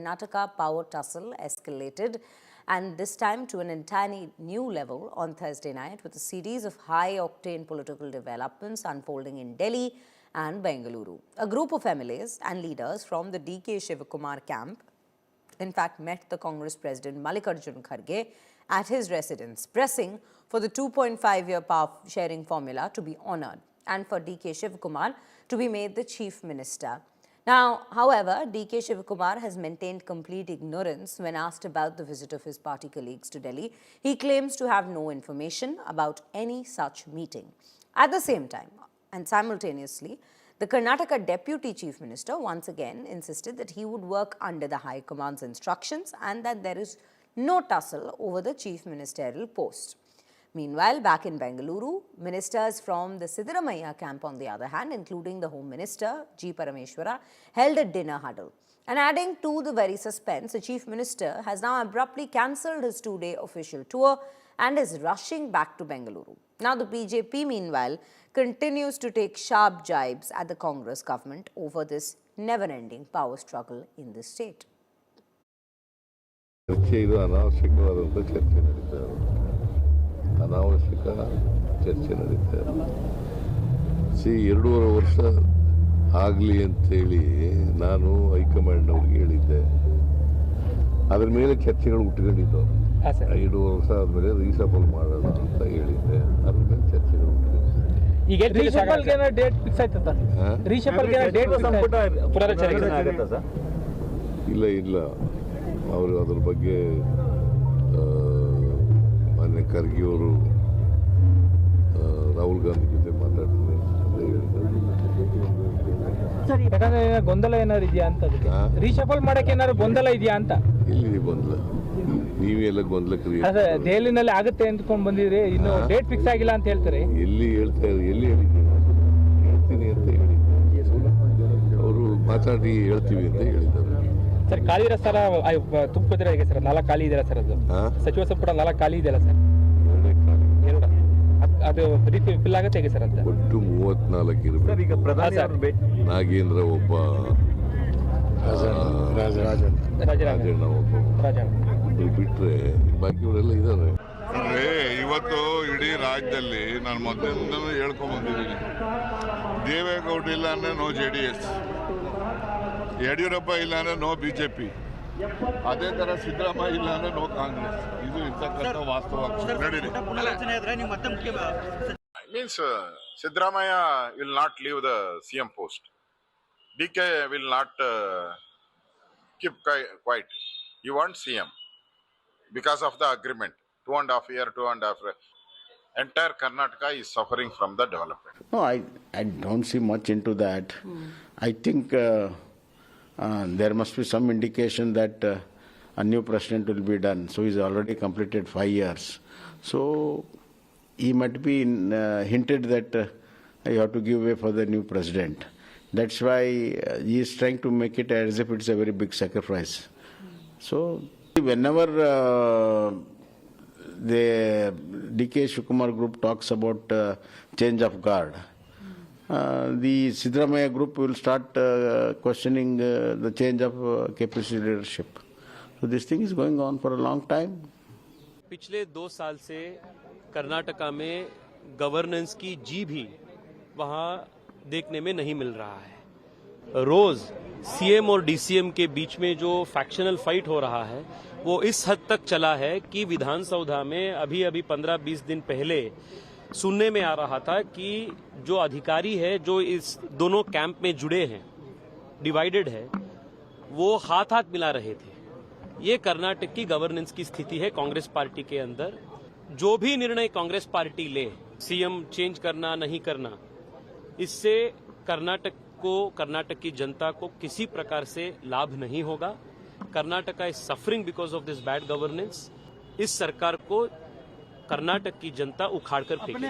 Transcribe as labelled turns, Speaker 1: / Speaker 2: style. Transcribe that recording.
Speaker 1: Karnataka power tussle escalated, and this time to an entirely new level on Thursday night, with a series of high-octane political developments unfolding in Delhi and Bengaluru. A group of MLAs and leaders from the DK Shivakumar camp, in fact, met the Congress President Mallikarjun Kharge at his residence, pressing for the 2.5-year power sharing formula to be honoured and for DK Shivakumar to be made the Chief Minister. Now, however, DK Shivakumar has maintained complete ignorance when asked about the visit of his party colleagues to Delhi. He claims to have no information about any such meeting. At the same time and simultaneously, the Karnataka Deputy Chief Minister once again insisted that he would work under the High Command's instructions and that there is no tussle over the Chief Ministerial post. Meanwhile, back in Bengaluru, ministers from the Siddaramaiah camp, on the other hand, including the Home Minister, G. Parameshwara, held a dinner huddle. And adding to the very suspense, the Chief Minister has now abruptly cancelled his 2-day official tour and is rushing back to Bengaluru. Now, the BJP, meanwhile, continues to take sharp jibes at the Congress government over this never-ending power struggle in the state.
Speaker 2: ಅನಾವಶ್ಯಕ ಚರ್ಚೆ ನಡೀತಾ ಇದೆ. 2.5 ವರ್ಷ ಆಗಲಿ ಅಂತೇಳಿ ನಾನು ಹೈಕಮಾಂಡ್ನವ್ರಿಗೆ ಹೇಳಿದ್ದೆ. ಅದ್ರ ಮೇಲೆ ಚರ್ಚೆಗಳು ಹುಟ್ಟುಕೊಂಡಿದ್ದು. 2.5 ವರ್ಷ ಆದಮೇಲೆ ರೀಸಫಲ್ ಮಾಡೋಣ ಅಂತ ಹೇಳಿದ್ದೆ. ಅದ್ರ ಮೇಲೆ ಚರ್ಚೆಗಳು ಹುಟ್ಟುಕೊಂಡಿದ್ದು.
Speaker 3: ಈಗ ರೀಸಫಲ್ಗೆ ಡೇಟ್ ಫಿಕ್ಸ್ ಆಯ್ತಾ ಸರ್? ರೀಸಫಲ್ಗೆ ಡೇಟ್ ಸಂಪುಟ ಪುನರಚನೆ ಆಗುತ್ತಾ ಸರ್?
Speaker 2: ಇಲ್ಲ ಅವರು ಅದ್ರ ಬಗ್ಗೆ ಮಾನ್ಯ ಖರ್ಗೆ ಅವರು ರಾಹುಲ್ ಗಾಂಧಿ ಜೊತೆ ಮಾತಾಡ್ತೀನಿ ಅಂತ ಹೇಳಿದ್ದಾರೆ.
Speaker 3: ಯಾಕಂದ್ರೆ ಗೊಂದಲ ಏನಾದ್ರು ಇದೆಯಾ ಅಂತ, ರೀಶಫಲ್ ಮಾಡಕ್ಕೆ ಏನಾದ್ರು ಗೊಂದಲ ಇದೆಯಾ ಅಂತ?
Speaker 2: ಎಲ್ಲಿ ಗೊಂದಲ? ನೀವೆಲ್ಲ ಗೊಂದಲ ಕ್ರಿಯೇಟ್
Speaker 3: ದೆಹಲಿನಲ್ಲಿ ಆಗುತ್ತೆ ಅಂದ್ಕೊಂಡು ಬಂದಿದ್ರಿ, ಇನ್ನು ಡೇಟ್ ಫಿಕ್ಸ್ ಆಗಿಲ್ಲ ಅಂತ ಹೇಳ್ತಾರೆ.
Speaker 2: ಎಲ್ಲಿ ಹೇಳ್ತಾ ಎಲ್ಲಿ ಹೇಳಿದ್ದೀನಿ? ಹೇಳ್ತೀನಿ ಅಂತ ಹೇಳಿದ್ದೀನಿ. ಅವರು ಮಾತಾಡಿ ಹೇಳ್ತೀವಿ ಅಂತ ಹೇಳಿದ್ದಾರೆ.
Speaker 3: ಸರ್, ಖಾಲಿ ಇರೋ ಸರ್ ತುಂಬಿದ್ರೆ ಹೇಗೆ ಸರ್? 4 ಖಾಲಿ ಇದೆಯಲ್ಲ ಸರ್? ಅದು ಸಚಿವ ಸಂಪುಟ 4 ಖಾಲಿ ಇದೆಯಲ್ಲ ಸರ್? 2 ಅದು ರೀತಿ ಫಿಲ್ ಆಗುತ್ತೆ ಹೇಗೆ ಸರ್ ಅಂತ?
Speaker 2: ಒಟ್ಟು 34 ಇರಬೇಕು.
Speaker 4: ಈಗ ಪ್ರಧಾನಿ
Speaker 2: ನಾಗೇಂದ್ರ ಒಬ್ಬ, ರಾಜಣ್ಣ ಒಬ್ಬ ಬಿಟ್ರೆ ಬಾಕಿಯವರೆಲ್ಲ ಇದ್ದಾರೆ. ಇವತ್ತು ಇಡೀ ರಾಜ್ಯದಲ್ಲಿ ನಾನು ಮೊದಲಿಂದನೂ ಹೇಳ್ಕೊಂಡ್ ಬಂದಿದ್ದೀನಿ, ದೇವೇಗೌಡ ಇಲ್ಲ ಅಂದ್ರೆ ನೋ JDS, ಯಡಿಯೂರಪ್ಪ ಇಲ್ಲ ಅಂದ್ರೆ ನೋ BJP, ಅದೇ ತರ ಸಿದ್ದರಾಮಯ್ಯ ಇಲ್ಲ ಅಂದ್ರೆ ನೋ ಕಾಂಗ್ರೆಸ್. ಇದು ಇರ್ತಕ್ಕಂಥ ವಾಸ್ತವ.
Speaker 5: Means Siddaramaiah will not leave the CM post. DK will not keep quiet. He wants CM because of the agreement. 2.5 years. Entire Karnataka is suffering from the development.
Speaker 6: No, I don't see much into that. I think there must be some indication that a new president will be done. So he's already completed 5 years. So he might be hinted that you have to give way for the new president. That's why he is trying to make it as if it's a very big sacrifice. So whenever the DK Shivakumar group talks about change of guard, the Siddaramaiah group will start questioning the change of KPC leadership. So this thing is going on for a long time.
Speaker 7: पिछले 2 साल से कर्नाटका में governance की जी भी वहां देखने में नहीं मिल रहा है. रोज CM और DCM के बीच में जो फैक्शनल फाइट हो रहा है वो इस हद तक चला है कि विधानसभा में अभी 15-20 दिन पहले सुनने में आ रहा था कि जो अधिकारी है जो इस दोनों कैंप में जुड़े हैं, डिवाइडेड है, वो हाथ मिला रहे थे. ये कर्नाटक की गवर्नेंस की स्थिति है कांग्रेस पार्टी के अंदर. जो भी निर्णय कांग्रेस पार्टी ले, CM चेंज करना नहीं करना, इससे कर्नाटक की जनता को किसी प्रकार से लाभ नहीं होगा. Karnataka is suffering because of this bad governance. इस सरकार को कर्नाटक की जनता उखाड़ कर फेंकेगी.